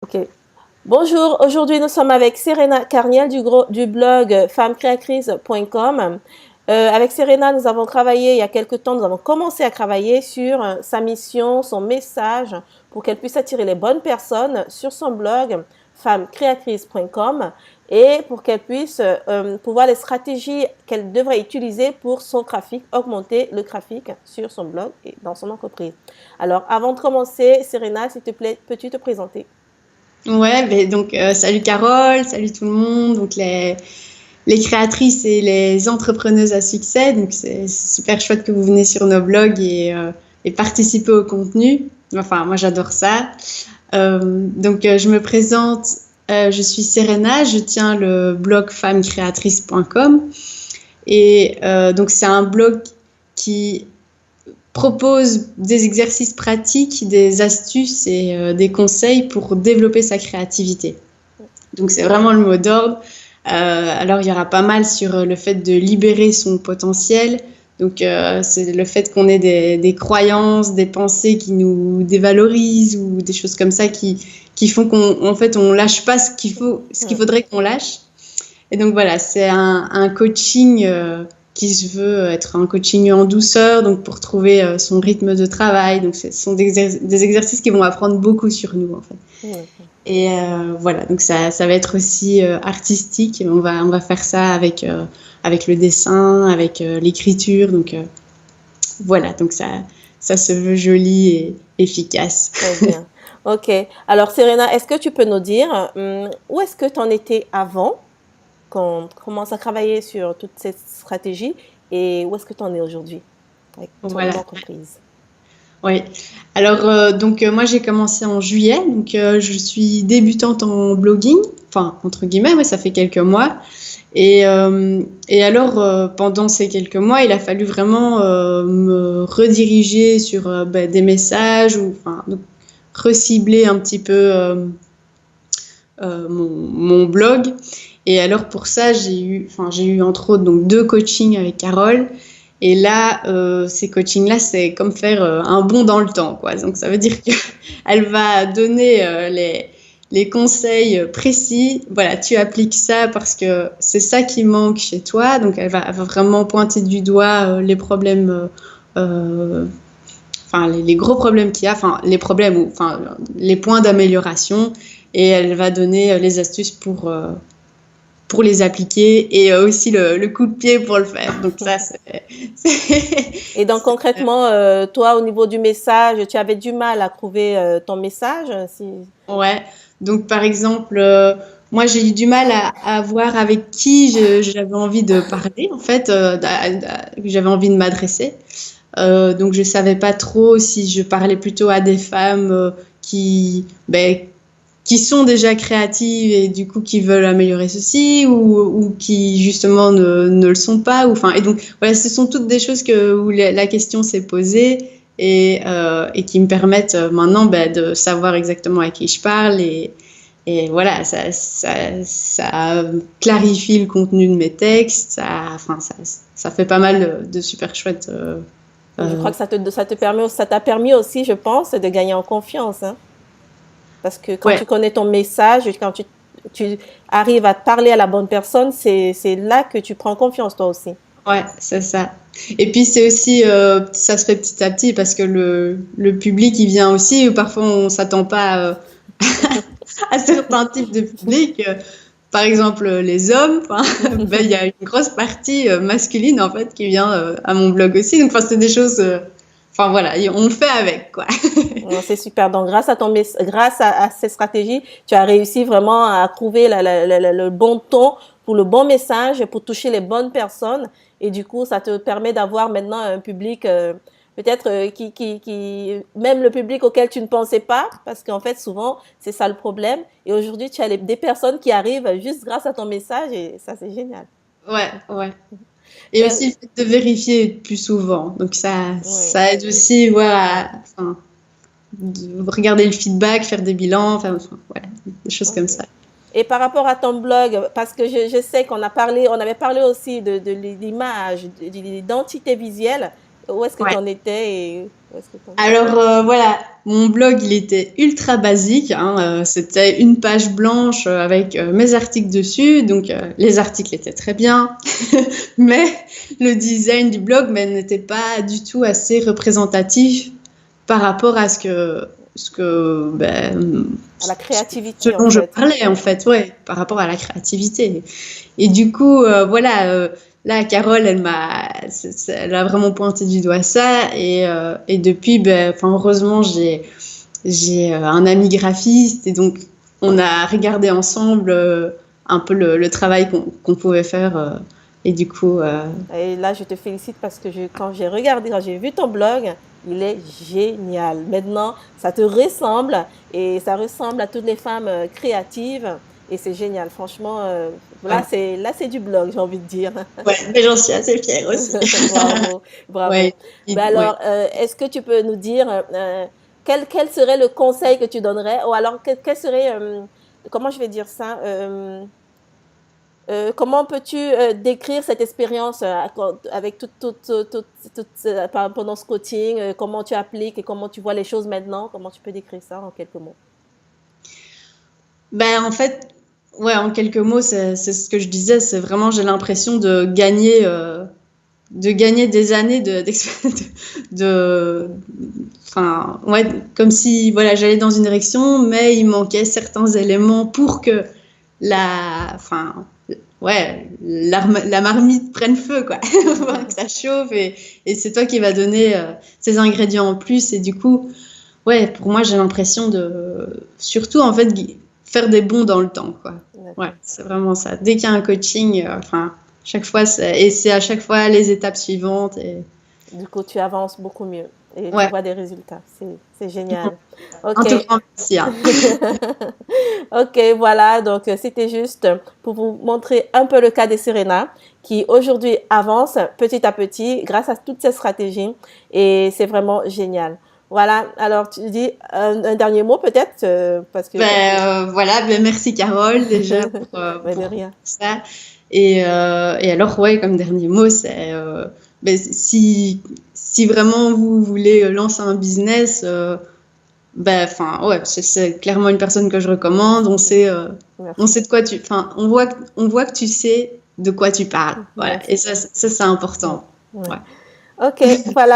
Ok. Bonjour, aujourd'hui nous sommes avec Serena Carniel du blog femmecreatrice.com. Avec Serena, nous avons travaillé il y a quelque temps, nous avons commencé à travailler sur sa mission, son message pour qu'elle puisse attirer les bonnes personnes sur son blog femmecreatrice.com et pour qu'elle puisse pouvoir les stratégies qu'elle devrait utiliser pour son trafic, augmenter le trafic sur son blog et dans son entreprise. Alors avant de commencer, Serena, s'il te plaît, peux-tu te présenter? Ouais, ben donc salut Carole, salut tout le monde. Donc les créatrices et les entrepreneuses à succès. Donc c'est super chouette que vous venez sur nos blogs et participer au contenu. Enfin, moi j'adore ça. Je me présente. Je suis Serena, je tiens le blog femmecreatrice.com et donc c'est un blog qui propose des exercices pratiques, des astuces et des conseils pour développer sa créativité. Donc c'est vraiment le mot d'ordre. Alors il y aura pas mal sur le fait de libérer son potentiel. Donc c'est le fait qu'on ait des croyances, des pensées qui nous dévalorisent ou des choses comme ça qui font qu'en fait on lâche pas ce qu'il faudrait qu'on lâche. Et donc voilà, c'est un coaching qui se veut être un coaching en douceur, donc pour trouver son rythme de travail. Donc ce sont des exercices qui vont apprendre beaucoup sur nous en fait. Et voilà, donc ça va être aussi artistique. On va faire ça avec le dessin, avec l'écriture. Donc voilà, donc ça se veut joli et efficace. Très bien. Ok. Alors, Serena, est-ce que tu peux nous dire où est-ce que tu en étais avant qu'on commence à travailler sur toute cette stratégie et où est-ce que tu en es aujourd'hui avec ton Voilà. entreprise? Oui. Alors, moi, j'ai commencé en juillet. Donc, je suis débutante en blogging. Enfin, entre guillemets, ouais, ça fait quelques mois. Et alors, pendant ces quelques mois, il a fallu vraiment me rediriger sur des messages ou enfin, donc, recibler un petit peu mon blog. Et alors, pour ça, j'ai eu entre autres donc, 2 coachings avec Carole. Et là, ces coachings-là, c'est comme faire un bond dans le temps, quoi. Donc, ça veut dire qu'elle va donner les conseils précis. Voilà, tu appliques ça parce que c'est ça qui manque chez toi. Donc, elle va vraiment pointer du doigt les problèmes, enfin, les gros problèmes qu'il y a, enfin, les problèmes, enfin, les points d'amélioration. Et elle va donner les astuces pour les appliquer et aussi le coup de pied pour le faire. Donc ça, Et donc, concrètement, toi, au niveau du message, tu avais du mal à trouver ton message Ouais. Donc par exemple, moi j'ai eu du mal à voir avec qui j'avais envie de parler, en fait, j'avais envie de m'adresser. Donc je savais pas trop si je parlais plutôt à des femmes ben, qui sont déjà créatives et du coup qui veulent améliorer ceci ou qui justement ne le sont pas. Enfin, et donc voilà, ce sont toutes des choses où la question s'est posée et qui me permettent maintenant de savoir exactement à qui je parle et voilà, ça clarifie le contenu de mes textes, ça fait pas mal de super chouettes. je crois que ça t'a permis aussi, je pense, de gagner en confiance, hein. Parce que quand Ouais, tu connais ton message, quand tu arrives à parler à la bonne personne, c'est là que tu prends confiance toi aussi. ouais, c'est ça. Et puis c'est aussi, ça se fait petit à petit parce que le public il vient aussi. Parfois on s'attend pas à certains types de public. Par exemple les hommes. Enfin, ben, il y a une grosse partie masculine en fait qui vient à mon blog aussi. Donc enfin c'est des choses. Enfin voilà, on le fait avec quoi. C'est super. Donc, grâce à ces stratégies, tu as réussi vraiment à trouver le bon ton pour le bon message, pour toucher les bonnes personnes. Et du coup, ça te permet d'avoir maintenant un public, peut-être même le public auquel tu ne pensais pas, parce qu'en fait, souvent, c'est ça le problème. Et aujourd'hui, tu as des personnes qui arrivent juste grâce à ton message et ça, c'est génial. Ouais, ouais. Et aussi le fait de vérifier plus souvent. Donc Oui. ça aide aussi, voilà, enfin, de regarder le feedback, faire des bilans, enfin, voilà, des choses comme Ok. ça. Et par rapport à ton blog, parce que je sais on avait parlé aussi de l'image, de l'identité visuelle. Où est-ce que tu Ouais. en étais et où est-ce que t'en- Alors voilà, mon blog il était ultra basique, hein, c'était une page blanche avec mes articles dessus, donc les articles étaient très bien, mais le design du blog n'était pas du tout assez représentatif par rapport à À la ce créativité, en dont je fait. parlais en fait, ouais, par rapport à la créativité. Et du coup, voilà, là, Carole, elle a vraiment pointé du doigt ça. Et depuis, enfin, heureusement, j'ai un ami graphiste et donc on a regardé ensemble un peu le travail qu'on pouvait faire. Et du coup, Et là, je te félicite parce que quand j'ai regardé, quand j'ai vu ton blog, il est génial. Maintenant, ça te ressemble et ça ressemble à toutes les femmes créatives et c'est génial. Franchement, ouais, là, c'est du blog, j'ai envie de dire. ouais, mais j'en suis assez fière aussi. Bravo, bravo. Ouais, Ben ouais. alors, est-ce que tu peux nous dire quel serait le conseil que tu donnerais ou alors quel serait, comment je vais dire ça, comment peux-tu décrire cette expérience avec pendant ce coaching, comment tu appliques et comment tu vois les choses maintenant? Comment tu peux décrire ça en quelques mots? Ben, en fait, ouais, en quelques mots, c'est ce que je disais, c'est vraiment, j'ai l'impression de gagner des années de, enfin, ouais, comme si, voilà, j'allais dans une direction, mais il manquait certains éléments pour que enfin, ouais, la marmite prenne feu, quoi, que ça chauffe et c'est toi qui va donner ces ingrédients en plus et du coup, ouais, pour moi, j'ai l'impression surtout, en fait, faire des bons dans le temps, quoi. Ouais, D'accord. c'est vraiment ça. Dès qu'il y a un coaching, enfin, chaque fois, et c'est à chaque fois les étapes suivantes. Et Du coup, tu avances beaucoup mieux et tu ouais, vois des résultats. C'est génial. Ok. un tout grand merci, hein. Ok, voilà, donc c'était juste pour vous montrer un peu le cas de Serena qui aujourd'hui avance petit à petit grâce à toutes ces stratégies et c'est vraiment génial. Voilà, alors tu dis un dernier mot peut-être parce que Voilà, merci Carole déjà mais de pour rien. ça. Et alors, ouais, comme dernier mot, c'est si vraiment vous voulez lancer un business, enfin, ouais, c'est clairement une personne que je recommande. On Merci. sait de quoi enfin, on voit que tu sais de quoi tu parles. Voilà. Et Merci. ça c'est important. Ouais. Ouais. Ok, voilà.